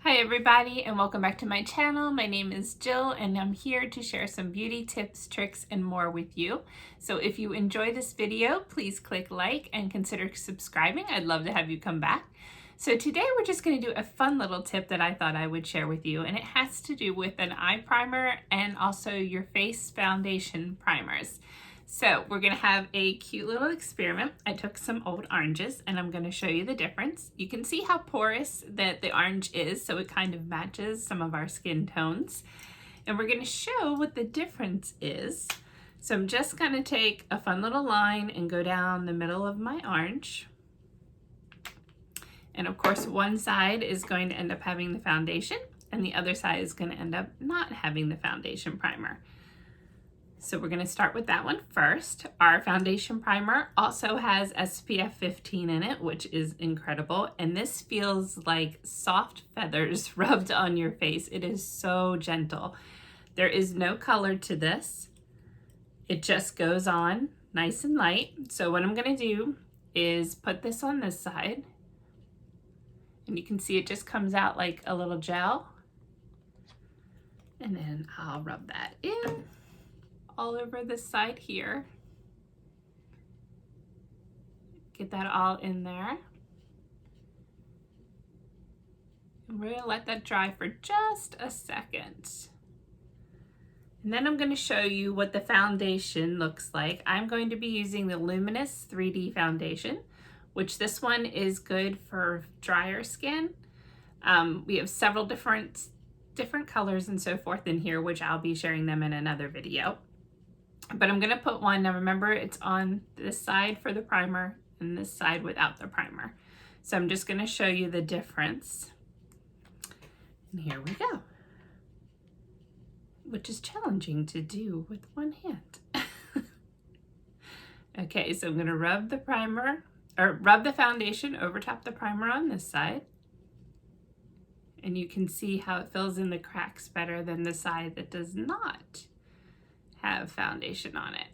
Hi everybody and welcome back to my channel. My name is Jill and I'm here to share some beauty tips, tricks, and more with you. So if you enjoy this video, please click like and consider subscribing. I'd love to have you come back. So today we're just going to do a fun little tip that I thought I would share with you, and it has to do with an eye primer and also your face foundation primers. So we're going to have a cute little experiment. I took some old oranges and I'm going to show you the difference. You can see how porous that the orange is, so it kind of matches some of our skin tones. And we're going to show what the difference is. So I'm just going to take a fun little line and go down the middle of my orange. And of course, one side is going to end up having the foundation and the other side is going to end up not having the foundation primer. So we're going to start with that one first. Our foundation primer also has SPF 15 in it, which is incredible. And this feels like soft feathers rubbed on your face. It is so gentle. There is no color to this. It just goes on nice and light. So what I'm going to do is put this on this side. And you can see it just comes out like a little gel. And then I'll rub that in all over this side here. Get that all in there. And we're gonna let that dry for just a second. And then I'm gonna show you what the foundation looks like. I'm going to be using the Luminous 3D foundation, which this one is good for drier skin. We have several different colors and so forth in here, which I'll be sharing them in another video. But I'm going to put one, now remember it's on this side for the primer and this side without the primer. So I'm just going to show you the difference. And here we go. Which is challenging to do with one hand. Okay, so I'm going to rub the foundation over top the primer on this side. And you can see how it fills in the cracks better than the side that does not have foundation on it.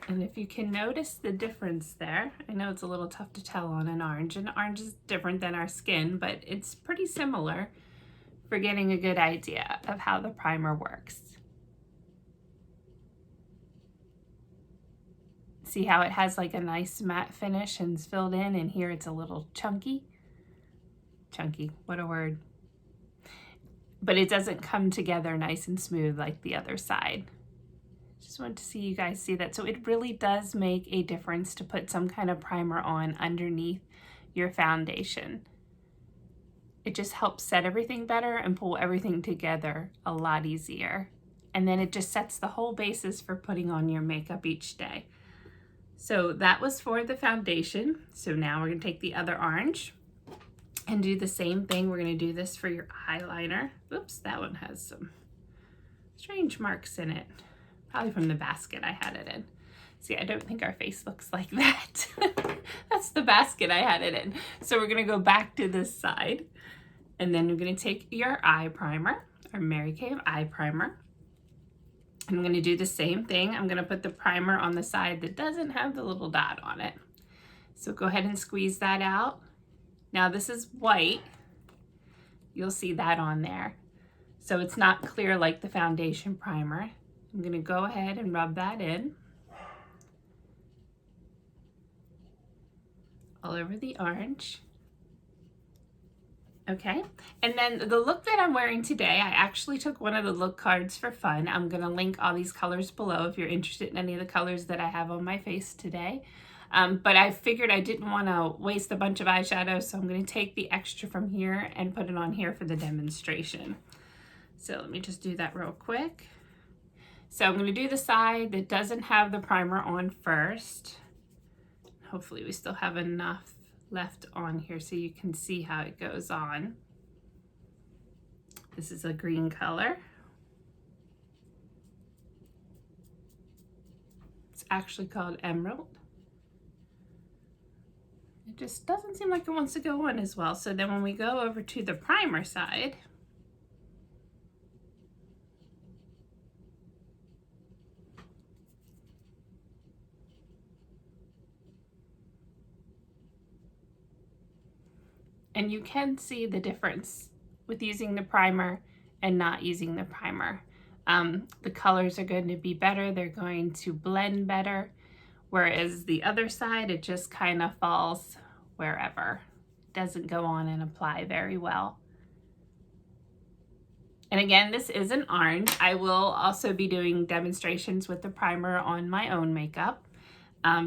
And if you can notice the difference there, I know it's a little tough to tell on an orange, and orange is different than our skin, but it's pretty similar for getting a good idea of how the primer works. See how it has like a nice matte finish and it's filled in, and here it's a little chunky. Chunky, what a word. But it doesn't come together nice and smooth like the other side. Just want to see you guys see that. So it really does make a difference to put some kind of primer on underneath your foundation. It just helps set everything better and pull everything together a lot easier. And then it just sets the whole basis for putting on your makeup each day. So that was for the foundation. So now we're going to take the other orange and do the same thing. We're going to do this for your eyeliner. Oops, that one has some strange marks in it. Probably from the basket I had it in. See, I don't think our face looks like that. That's the basket I had it in. So we're going to go back to this side. And then you're going to take your eye primer, our Mary Kay eye primer. I'm going to do the same thing. I'm going to put the primer on the side that doesn't have the little dot on it. So go ahead and squeeze that out. Now this is white. You'll see that on there. So it's not clear like the foundation primer. I'm going to go ahead and rub that in all over the orange. Okay, and then the look that I'm wearing today, I actually took one of the look cards for fun. I'm going to link all these colors below if you're interested in any of the colors that I have on my face today. But I figured I didn't want to waste a bunch of eyeshadow, so I'm going to take the extra from here and put it on here for the demonstration. So let me just do that real quick. So I'm going to do the side that doesn't have the primer on first. Hopefully we still have enough left on here so you can see how it goes on. This is a green color. It's actually called Emerald. It just doesn't seem like it wants to go on as well. So then when we go over to the primer side, And you can see the difference with using the primer and not using the primer. The colors are going to be better. They're going to blend better. Whereas the other side, it just kind of falls wherever. Doesn't go on and apply very well. And again, this is an orange. I will also be doing demonstrations with the primer on my own makeup,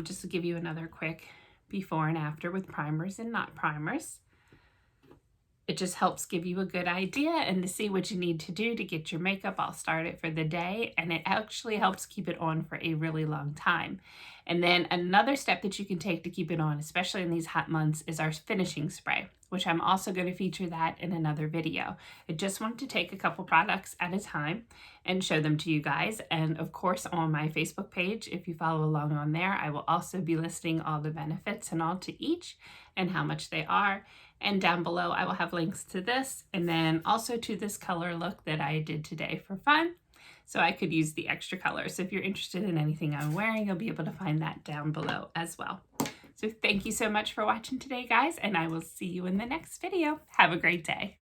just to give you another quick before and after with primers and not primers. It just helps give you a good idea and to see what you need to do to get your makeup all started for the day. And it actually helps keep it on for a really long time. And then another step that you can take to keep it on, especially in these hot months, is our finishing spray, which I'm also going to feature that in another video. I just wanted to take a couple products at a time and show them to you guys. And of course, on my Facebook page, if you follow along on there, I will also be listing all the benefits and all to each and how much they are. And down below, I will have links to this and then also to this color look that I did today for fun. So I could use the extra color. So if you're interested in anything I'm wearing, you'll be able to find that down below as well. So thank you so much for watching today, guys, and I will see you in the next video. Have a great day.